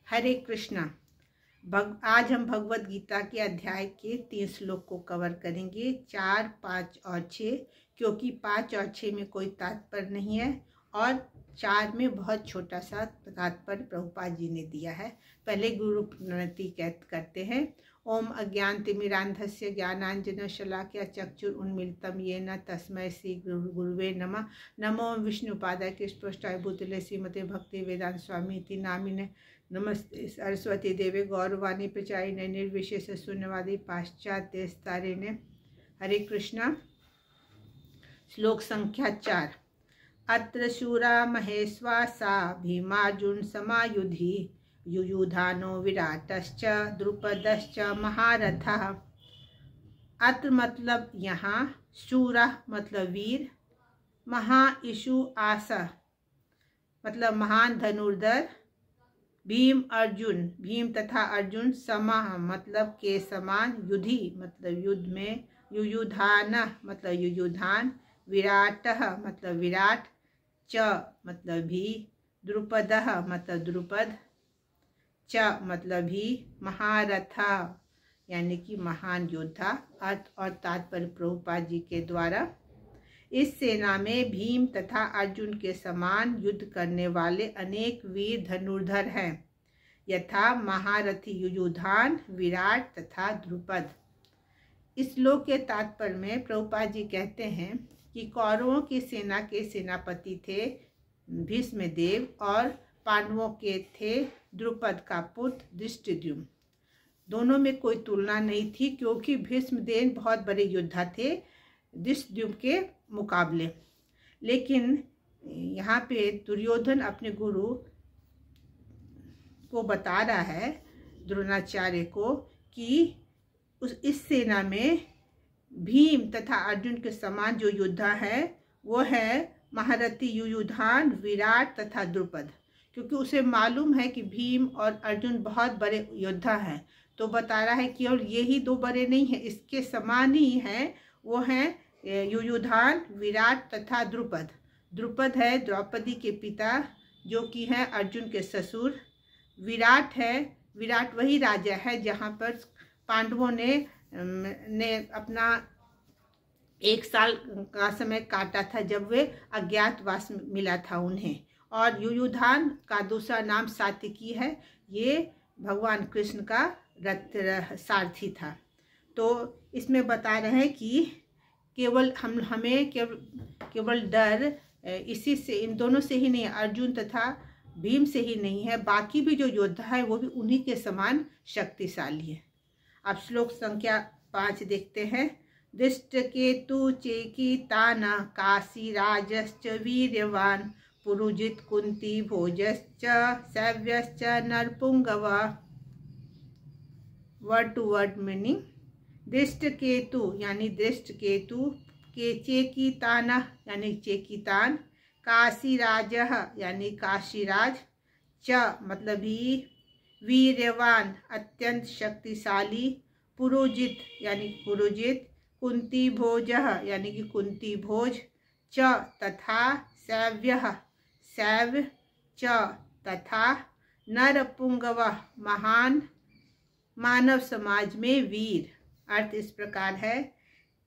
हरे कृष्णा। आज हम भगवत गीता के अध्याय के 3 श्लोक को कवर करेंगे, 4, 5 और 6, क्योंकि 5 और 6 में कोई तात्पर्य नहीं है और 4 में बहुत छोटा सा तात्पर्य प्रभुपाद जी ने दिया है। पहले गुरु प्रणति करते हैं। ओम अज्ञानतिमिरान्धस्य ज्ञानांजनशलाकया चक्षुरुन्मीलितं येन तस्मै श्री गुरुवे नमः। नमो विष्णुपादाय कृष्णपृष्ठाय भूतले श्रीमते भक्ति वेदांत स्वामी इति नामिने। नमस्ते सरस्वती देवे गौरवाणी प्रचारिणे निर्विशेष शून्यवादी पाश्चात्य तारिणे। हरे कृष्णा। श्लोक संख्या 4। अत्र शूरा महेश्वासा भीमार्जुन समायुधि युयुधानो विराटश्च द्रुपदश्च महारथः। अत्र मतलब यहाँ, शूरा मतलब वीर, महाइषु आसा मतलब महान धनुर्धर, भीम अर्जुन भीम तथा अर्जुन, समा मतलब के समान, युधि मतलब युद्ध में, युयुधान मतलब युयुधान, विराटः मतलब विराट, च मतलब भी, द्रुपदः मतलब द्रुपद, च मतलब भी, महारथा यानी कि महान योद्धा। अर्थ और तात्पर्य प्रभुपाद जी के द्वारा। इस सेना में भीम तथा अर्जुन के समान युद्ध करने वाले अनेक वीर धनुर्धर हैं, यथा महारथी युयुधान, विराट तथा द्रुपद। इस श्लोक के तात्पर्य में प्रभुपाद जी कहते हैं कि कौरवों की सेना के सेनापति थे भीष्मदेव और पांडवों के थे द्रुपद का पुत्र धृष्टद्युम्न। दोनों में कोई तुलना नहीं थी, क्योंकि भीष्मदेव बहुत बड़े योद्धा थे धृष्टद्युम्न के मुकाबले। लेकिन यहाँ पे दुर्योधन अपने गुरु को बता रहा है, द्रोणाचार्य को, कि इस सेना में भीम तथा अर्जुन के समान जो योद्धा है वो है महारथी युयुधान, विराट तथा द्रुपद। क्योंकि उसे मालूम है कि भीम और अर्जुन बहुत बड़े योद्धा हैं, तो बता रहा है कि और यही 2 बड़े नहीं हैं, इसके समान ही हैं। वो हैं युयुधान, विराट तथा द्रुपद। द्रुपद है द्रौपदी के पिता, जो कि हैं अर्जुन के ससुर। विराट है, विराट वही राजा है जहाँ पर पांडवों ने अपना 1 साल का समय काटा था, जब वे अज्ञातवास मिला था उन्हें। और युयुधान का दूसरा नाम सात्विकी है, ये भगवान कृष्ण का रथ सारथी था। तो इसमें बता रहे हैं कि केवल हमें केवल डर इसी से, इन दोनों से ही नहीं, अर्जुन तथा भीम से ही नहीं है, बाकी भी जो योद्धा है वो भी उन्हीं के समान शक्तिशाली है। अब श्लोक संख्या 5 देखते हैं। दृष्टकेतु चेकितानः काशीराजश्च वीर्यवान् पुरुजित कुंती भोजश्च सव्यश्च नरपुंगवः। Word to word meaning. Dhrishtaketu यानी दृष्टकेतु, के चेकितानः यानी चेकितान, काशीराजः यानी काशीराज, च मतलब ही, वीर्यवान अत्यंत शक्तिशाली, पुरोजित यानी पुरोजित, कुंती भोजः यानी कि कुंती भोज, च तथा, सैव्यः सैव्य, च तथा, नरपुंगवः महान मानव समाज में वीर। अर्थ इस प्रकार है,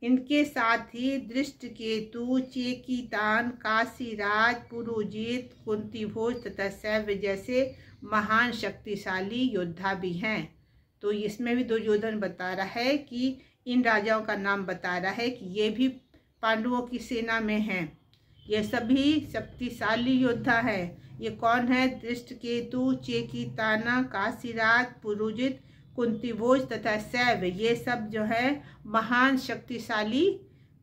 इनके साथ ही दृष्टकेतु, चेकितान, काशीराज, पुरोजित, कुंतीभोज तथा सैव्य जैसे महान शक्तिशाली योद्धा भी हैं। तो इसमें भी दुर्योधन बता रहा है कि इन राजाओं का नाम बता रहा है कि ये भी पांडवों की सेना में हैं, ये सभी शक्तिशाली योद्धा है। ये कौन है? दृष्टकेतु, चेकिताना, काशीराज, पुरोजित, कुंतीभोज तथा सैव, ये सब जो है महान शक्तिशाली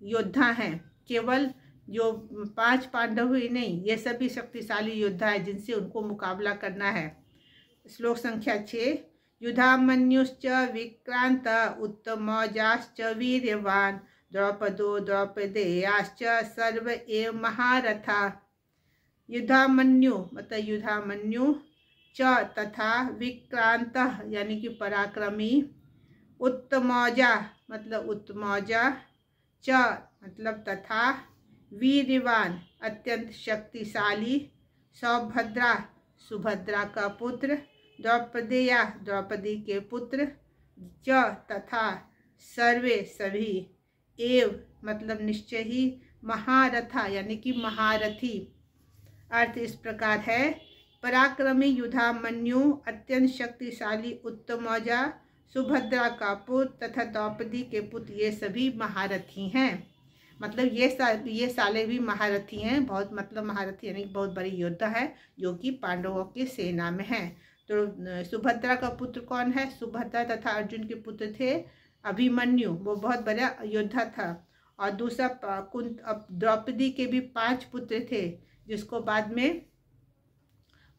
योद्धा हैं। केवल जो 5 पांडव ही नहीं, ये सभी शक्तिशाली योद्धा है जिनसे उनको मुकाबला करना है। श्लोक संख्या 6। युधामन्युश्च विक्रांत उत्तमौजाश्च वीर्यवान द्रौपदो द्रौपदेयाश्च सर्व एव महारथा। युधामन्यु मतलब युधामन्यु, च तथा, विक्रांत यानी कि पराक्रमी, उत्तमौजा मतलब उत्तमौजा, च मतलब तथा, वीर्यवान अत्यंत शक्तिशाली, सौभद्रा सुभद्रा का पुत्र, द्रौपदेया द्रौपदी के पुत्र, च तथा सर्वे सभी, एव मतलब निश्चय ही, महारथा यानी कि महारथी। अर्थ इस प्रकार है, पराक्रमी युधामन्यु अत्यंत शक्तिशाली उत्तमौजा, सुभद्रा का पुत्र तथा द्रौपदी के पुत्र ये सभी महारथी हैं। मतलब ये साले भी महारथी हैं, बहुत मतलब महारथी यानी बहुत बड़ी योद्धा है जो कि पांडवों की सेना में है। तो सुभद्रा का पुत्र कौन है? सुभद्रा तथा अर्जुन के पुत्र थे अभिमन्यु, वो बहुत बड़ा योद्धा था। और दूसरा द्रौपदी के भी 5 पुत्र थे जिसको बाद में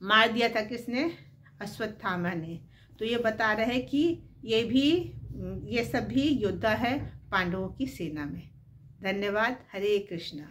मार दिया था किसने? अश्वत्थामा ने। तो ये बता रहे हैं कि ये सब भी योद्धा है पांडवों की सेना में। धन्यवाद। हरे कृष्णा।